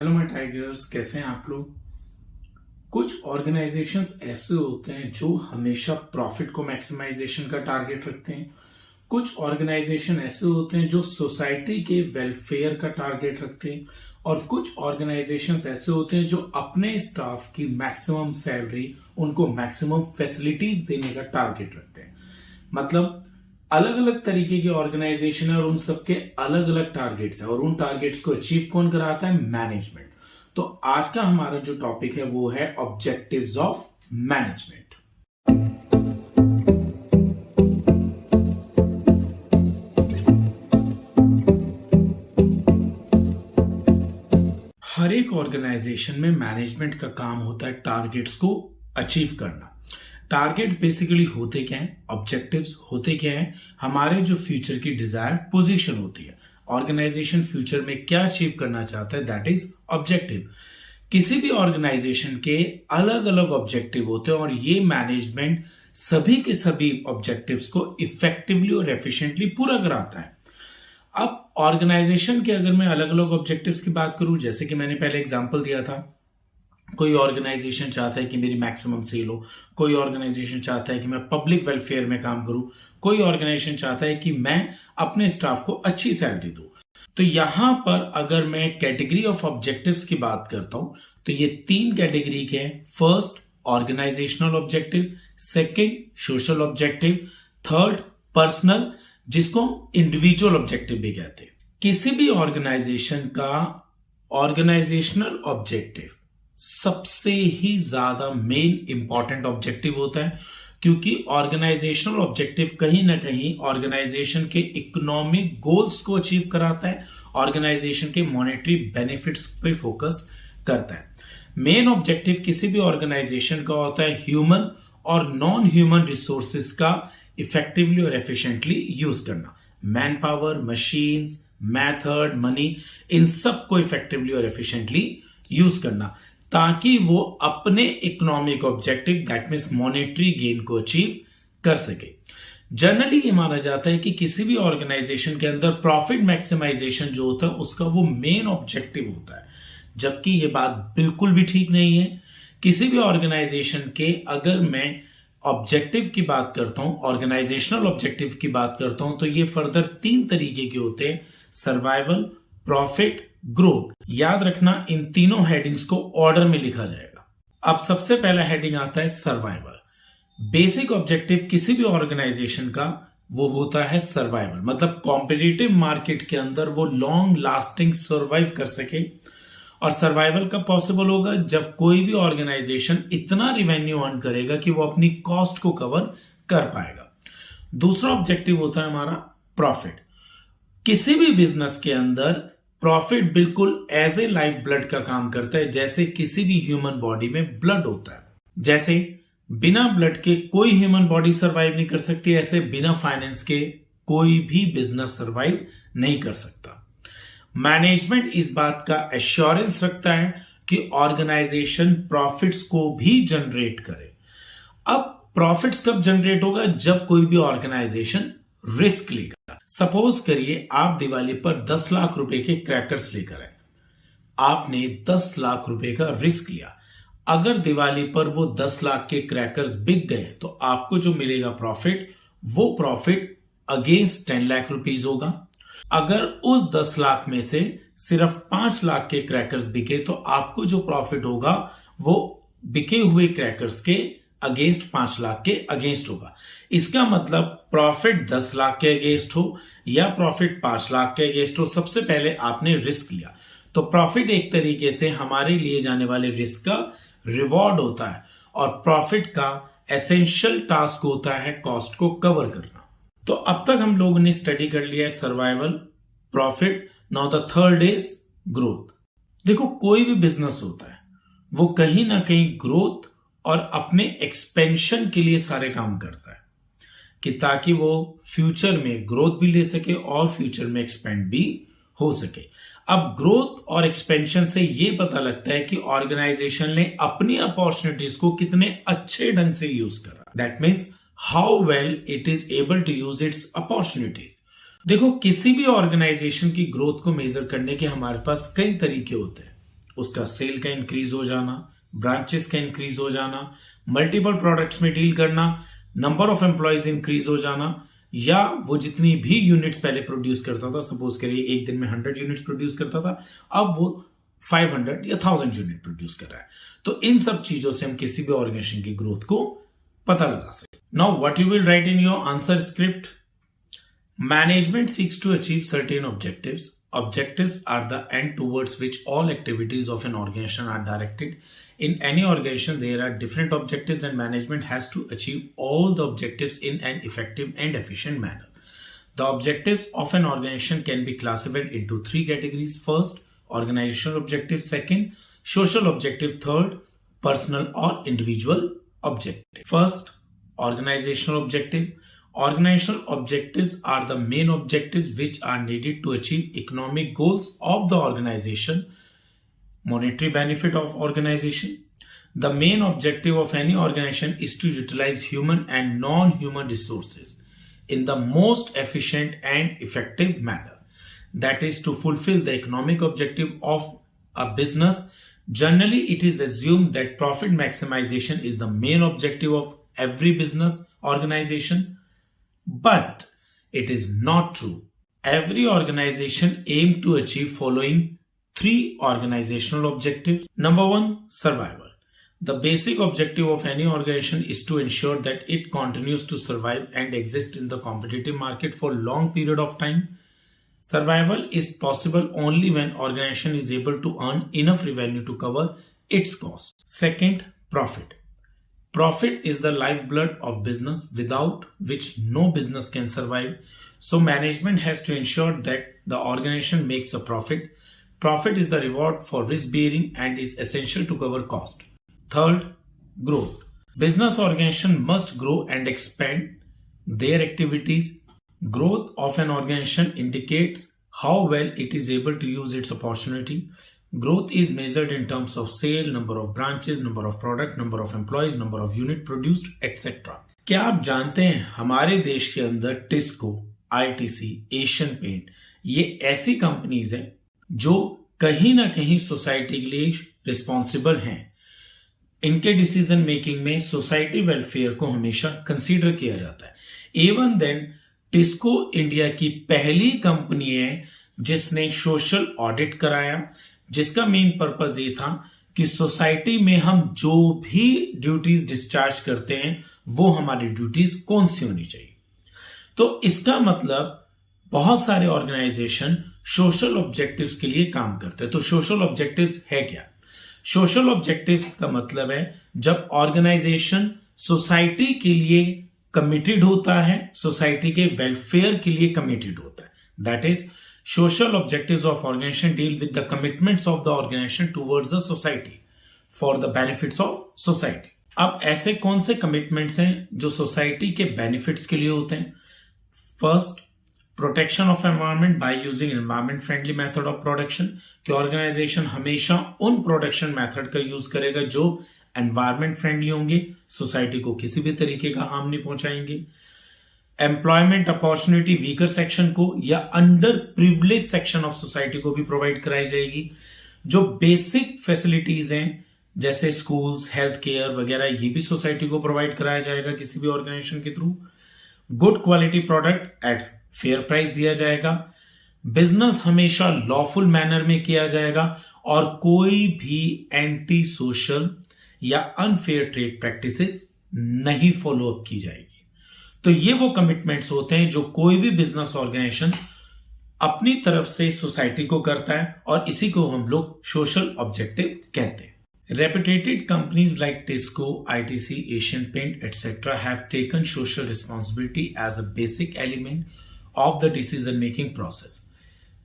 Hello my tigers, कैसे हैं आप लोग। कुछ ऑर्गेनाइजेशंस ऐसे होते हैं जो हमेशा प्रॉफिट को मैक्सिमाइजेशन का टारगेट रखते हैं। कुछ ऑर्गेनाइजेशन ऐसे होते हैं जो सोसाइटी के वेलफेयर का टारगेट रखते हैं। और कुछ ऑर्गेनाइजेशंस ऐसे होते हैं जो अपने स्टाफ की मैक्सिमम सैलरी, उनको मैक्सिमम फैसिलिटीज देने का टारगेट रखते हैं। मतलब अलग अलग तरीके की ऑर्गेनाइजेशन है और उन सबके अलग अलग टारगेट्स हैं और उन टारगेट्स को अचीव कौन कराता है? मैनेजमेंट। तो आज का हमारा जो टॉपिक है वो है ऑब्जेक्टिव्स ऑफ मैनेजमेंट। हर एक ऑर्गेनाइजेशन में मैनेजमेंट का काम होता है टारगेट्स को अचीव करना। टारगेट्स बेसिकली होते क्या हैं? ऑब्जेक्टिव्स होते क्या हैं? हमारे जो फ्यूचर की डिजायर पोजीशन होती है। ऑर्गेनाइजेशन फ्यूचर में क्या अचीव करना चाहता है, दैट इज ऑब्जेक्टिव। किसी भी ऑर्गेनाइजेशन के अलग अलग ऑब्जेक्टिव होते हैं और ये मैनेजमेंट सभी के सभी ऑब्जेक्टिव्स को इफेक्टिवली और एफिशिएंटली पूरा कराता है। अब ऑर्गेनाइजेशन के अगर मैं अलग अलग ऑब्जेक्टिव्स की बात करूं, जैसे कि मैंने पहले एग्जांपल दिया था, कोई ऑर्गेनाइजेशन चाहता है कि मेरी मैक्सिमम सेल हो, कोई ऑर्गेनाइजेशन चाहता है कि मैं पब्लिक वेलफेयर में काम करूं, कोई ऑर्गेनाइजेशन चाहता है कि मैं अपने स्टाफ को अच्छी सैलरी दूं। तो यहां पर अगर मैं कैटेगरी ऑफ ऑब्जेक्टिव्स की बात करता हूं तो ये तीन कैटेगरी के हैं। First organisational objective, second social objective, third personal, जिसको इंडिविजुअल ऑब्जेक्टिव भी कहते हैं। किसी भी ऑर्गेनाइजेशन का ऑर्गेनाइजेशनल ऑब्जेक्टिव सबसे ही ज्यादा मेन इंपॉर्टेंट ऑब्जेक्टिव होता है, क्योंकि ऑर्गेनाइजेशनल ऑब्जेक्टिव कहीं ना कहीं ऑर्गेनाइजेशन के इकोनॉमिक गोल्स को अचीव कराता है, ऑर्गेनाइजेशन के मॉनेटरी बेनिफिट्स पे फोकस करता है। मेन ऑब्जेक्टिव किसी भी ऑर्गेनाइजेशन का होता है ह्यूमन और नॉन ह्यूमन रिसोर्सेज का इफेक्टिवली और एफिशिएंटली यूज करना। Man power, machines, method, money, इन सब को इफेक्टिवली और एफिशिएंटली यूज करना ताकि वो अपने economic objective that means monetary gain को अचीव कर सके। जनरली ये माना जाता है कि किसी भी ऑर्गेनाइजेशन के अंदर प्रॉफिट मैक्सिमाइजेशन जो होता है उसका वो मेन ऑब्जेक्टिव होता है, जबकि ये बात बिल्कुल भी ठीक नहीं है। किसी भी ऑर्गेनाइजेशन के अगर मैं ऑब्जेक्टिव की बात करता हूं, ऑर्गेनाइजेशनल ऑब्जेक्टिव की बात करता हूं, तो ये फर्दर तीन तरीके के होते हैं: सर्वाइवल, प्रॉफिट, ग्रोथ। याद रखना इन तीनों हेडिंग्स को ऑर्डर में लिखा जाएगा। अब सबसे पहला हेडिंग आता है सर्वाइवल। बेसिक ऑब्जेक्टिव किसी भी ऑर्गेनाइजेशन का वो होता है सर्वाइवल, मतलब कॉम्पिटिटिव मार्केट के अंदर वो लॉन्ग लास्टिंग सर्वाइव कर सके। और सर्वाइवल कब पॉसिबल होगा? जब कोई भी ऑर्गेनाइजेशन इतना रिवेन्यू अर्न करेगा कि वो अपनी कॉस्ट को कवर कर पाएगा। दूसरा ऑब्जेक्टिव होता है हमारा प्रॉफिट। किसी भी बिजनेस के अंदर प्रॉफिट बिल्कुल एज ए लाइफ ब्लड का काम करता है, जैसे किसी भी ह्यूमन बॉडी में ब्लड होता है। जैसे बिना ब्लड के कोई ह्यूमन बॉडी सर्वाइव नहीं कर सकती, ऐसे बिना फाइनेंस के कोई भी बिजनेस सर्वाइव नहीं कर सकता। मैनेजमेंट इस बात का एश्योरेंस रखता है कि ऑर्गेनाइजेशन प्रॉफिट्स को भी जनरेट करे। अब प्रॉफिट्स कब जनरेट होगा? जब कोई भी ऑर्गेनाइजेशन रिस्क लेगा। सपोज करिए आप दिवाली पर 10 लाख रुपए के क्रैकर्स लेकर आए। आपने 10 लाख रुपए का रिस्क लिया। अगर दिवाली पर वो 10 लाख के क्रैकर्स बिक गए तो आपको जो मिलेगा प्रॉफिट, वो प्रॉफिट अगेंस्ट 10 लाख रुपीज होगा। अगर उस 10 लाख में से सिर्फ 5 लाख के क्रैकर्स बिके तो आपको जो प्रॉफिट होगा वो बिके हुए क्रैकर्स के अगेंस्ट 5 लाख के अगेंस्ट होगा। इसका मतलब प्रॉफिट 10 लाख के अगेंस्ट हो या प्रॉफिट 5 लाख के अगेंस्ट हो, सबसे पहले आपने रिस्क लिया। तो प्रॉफिट एक तरीके से हमारे लिए जाने वाले रिस्क का रिवॉर्ड होता है और प्रॉफिट का एसेंशियल टास्क होता है कॉस्ट को कवर करना। तो अब तक हम लोगों ने स्टडी कर लिया है survival, profit. Now the third is growth. देखो, कोई भी बिजनेस होता है वो कहीं ना कहीं ग्रोथ और अपने एक्सपेंशन के लिए सारे काम करता है कि ताकि वो फ्यूचर में ग्रोथ भी ले सके और फ्यूचर में एक्सपेंड भी हो सके। अब ग्रोथ और एक्सपेंशन से ये पता लगता है कि ऑर्गेनाइजेशन ने अपनी अपॉर्चुनिटीज को कितने अच्छे ढंग से यूज करा। That means how well it is able to use its opportunities. देखो, किसी भी ऑर्गेनाइजेशन की ग्रोथ को मेजर करने के हमारे पास कई तरीके होते हैं उसका सेल का इंक्रीज हो जाना, ब्रांचेस का इंक्रीज हो जाना, मल्टीपल प्रोडक्ट्स में डील करना, नंबर ऑफ एम्प्लॉयज इंक्रीज हो जाना, या वो जितनी भी यूनिट्स पहले प्रोड्यूस करता था, सपोज करिए एक दिन में 100 यूनिट्स प्रोड्यूस करता था, अब वो 500 या 1000 यूनिट प्रोड्यूस कर रहा है। तो इन सब चीजों से हम किसी भी ऑर्गेनाइजेशन की ग्रोथ को पता लगा सकते। Now what you will write in your answer script. Management seeks to achieve certain objectives. Objectives are the end towards which all activities of an organization are directed. In any organization, there are different objectives and management has to achieve all the objectives in an effective and efficient manner. The objectives of an organization can be classified into three categories. First, organizational objective. Second, social objective. Third, personal or individual objective. First, organizational objective. Organizational objectives are the main objectives which are needed to achieve economic goals of the organization, monetary benefit of organization. The main objective of any organization is to utilize human and non-human resources in the most efficient and effective manner. That is to fulfill the economic objective of a business. Generally, it is assumed that profit maximization is the main objective of every business organization. But it is not true. Every organization aims to achieve following three organizational objectives. Number one, survival. The basic objective of any organization is to ensure that it continues to survive and exist in the competitive market for a long period of time. Survival is possible only when organization is able to earn enough revenue to cover its costs. Second, profit. Profit is the lifeblood of business, without which no business can survive. So management has to ensure that the organization makes a profit. Profit is the reward for risk bearing and is essential to cover cost. Third, growth. Business organization must grow and expand their activities. Growth of an organization indicates how well it is able to use its opportunity. Growth is measured in terms of sale, number of branches, number of product, number of employees, number of unit produced, etc. क्या आप जानते हैं हमारे देश के अंदर TISCO, ITC, Asian paint ये ऐसी कंपनीज हैं जो कहीं ना कहीं सोसाइटी के लिए रिस्पॉन्सिबल हैं। इनके डिसीजन मेकिंग में सोसाइटी वेलफेयर को हमेशा कंसीडर किया जाता है। इवन देन टिस्को इंडिया की पहली कंपनी है जिसने सोशल ऑडिट कराया, जिसका मेन पर्पस ये था कि सोसाइटी में हम जो भी ड्यूटीज डिस्चार्ज करते हैं वो हमारी ड्यूटीज कौन सी होनी चाहिए। तो इसका मतलब बहुत सारे ऑर्गेनाइजेशन सोशल ऑब्जेक्टिव्स के लिए काम करते हैं। तो सोशल ऑब्जेक्टिव्स है क्या? सोशल ऑब्जेक्टिव्स का मतलब है जब ऑर्गेनाइजेशन सोसाइटी के लिए कमिटेड होता है, सोसाइटी के वेलफेयर के लिए कमिटेड होता है। That is social objectives of organization deal with the commitments of the organization towards the society for the benefits of society. अब ऐसे कौन से कमिटमेंट्स हैं जो सोसाइटी के बेनिफिट्स के लिए होते हैं? First, protection of environment by using environment friendly method of production, कि ऑर्गेनाइजेशन हमेशा उन प्रोडक्शन मेथड का यूज करेगा जो एनवायरनमेंट फ्रेंडली होंगे, सोसाइटी को किसी भी तरीके का हार्म नहीं पहुंचाएंगे। एम्प्लॉयमेंट अपॉर्चुनिटी वीकर सेक्शन को या under privilege section of society को भी प्रोवाइड कराई जाएगी। जो बेसिक फैसिलिटीज हैं जैसे स्कूल्स, हेल्थ केयर वगैरह, ये भी सोसाइटी को प्रोवाइड कराया जाएगा किसी भी ऑर्गेनाइजेशन के through. Good quality product at fair price दिया जाएगा। बिजनेस हमेशा लॉफुल मैनर में किया जाएगा और कोई भी एंटी सोशल या अनफेयर ट्रेड प्रैक्टिसेस नहीं फॉलो अप की जाएगी। तो ये वो कमिटमेंट्स होते हैं जो कोई भी बिजनेस ऑर्गेनाइजेशन अपनी तरफ से सोसाइटी को करता है और इसी को हम लोग सोशल ऑब्जेक्टिव कहते हैं। Reputed companies like TISCO, ITC, Asian Paint etcetera have taken social responsibility as a basic element of the decision making process.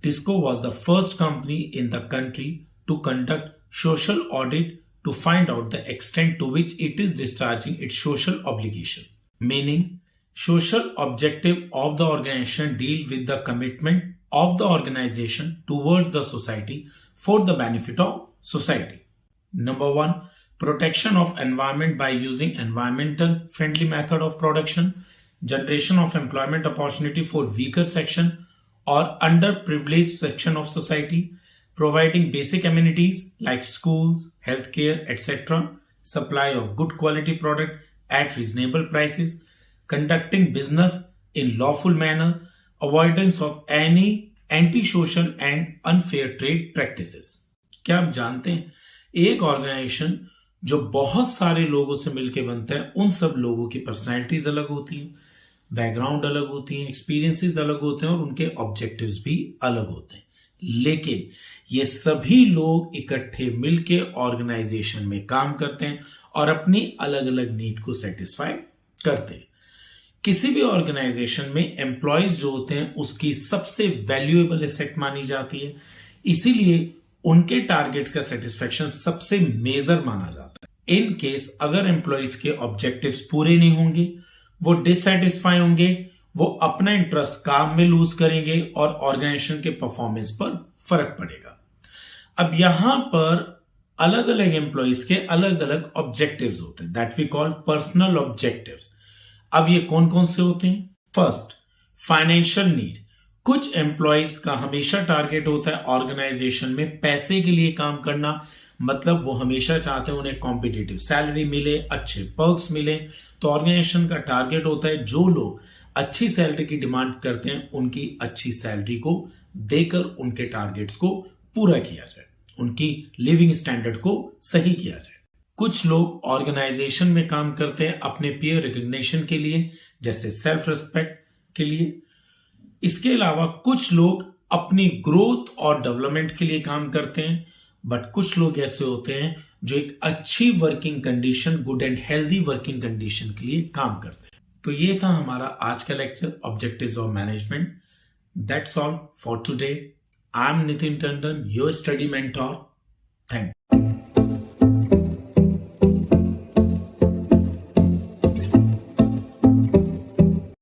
Tisco was the first company in the country to conduct social audit to find out the extent to which it is discharging its social obligation. Meaning, social objective of the organization deal with the commitment of the organization towards the society for the benefit of society. Number 1, protection of environment by using environmental friendly method of production. Generation of employment opportunity for weaker section or underprivileged section of society. providing basic amenities like schools, healthcare, etc., supply of good quality product at reasonable prices, conducting business in lawful manner, avoidance of any anti-social and unfair trade practices. क्या आप जानते हैं एक organisation जो बहुत सारे लोगों से मिलकर बनता है, उन सब लोगों की पर्सनैलिटीज अलग होती हैं, बैकग्राउंड अलग होती हैं, एक्सपीरियंसेस अलग होते हैं और उनके ऑब्जेक्टिव्स भी अलग होते हैं, लेकिन ये सभी लोग इकट्ठे मिलके ऑर्गेनाइजेशन में काम करते हैं और अपनी अलग अलग नीड को सेटिस्फाई करते हैं। किसी भी ऑर्गेनाइजेशन में एम्प्लॉयज जो होते हैं उसकी सबसे वैल्यूएबल एसेट मानी जाती है, इसीलिए उनके टारगेट्स का सेटिस्फेक्शन सबसे मेजर माना जाता है। इन केस अगर एम्प्लॉयज के ऑब्जेक्टिव्स पूरे नहीं होंगे, वो डिससेटिस्फाई होंगे, वो अपना इंटरेस्ट काम में लूज करेंगे और ऑर्गेनाइजेशन के परफॉर्मेंस पर फर्क पड़ेगा। अब यहां पर अलग अलग एम्प्लॉयज के अलग अलग ऑब्जेक्टिव्स होते हैं, that we call personal objectives. अब ये कौन कौन से होते हैं? First, financial need. कुछ एम्प्लॉयज का हमेशा टारगेट होता है ऑर्गेनाइजेशन में पैसे के लिए काम करना, मतलब वो हमेशा चाहते हैं उन्हें कॉम्पिटिटिव सैलरी मिले, अच्छे पर्क्स मिले। तो ऑर्गेनाइजेशन का टारगेट होता है जो लोग अच्छी सैलरी की डिमांड करते हैं उनकी अच्छी सैलरी को देकर उनके टारगेट्स को पूरा किया जाए, उनकी लिविंग स्टैंडर्ड को सही किया जाए। कुछ लोग ऑर्गेनाइजेशन में काम करते हैं अपने पीयर रिकग्निशन के लिए, जैसे सेल्फ रिस्पेक्ट के लिए। इसके अलावा कुछ लोग अपनी ग्रोथ और डेवलपमेंट के लिए काम करते हैं, बट कुछ लोग ऐसे होते हैं जो एक अच्छी working condition, good and healthy working condition के लिए काम करते हैं। तो ये था हमारा आज का lecture, objectives of management. That's all for today. I am Nitin Tandon, your study mentor.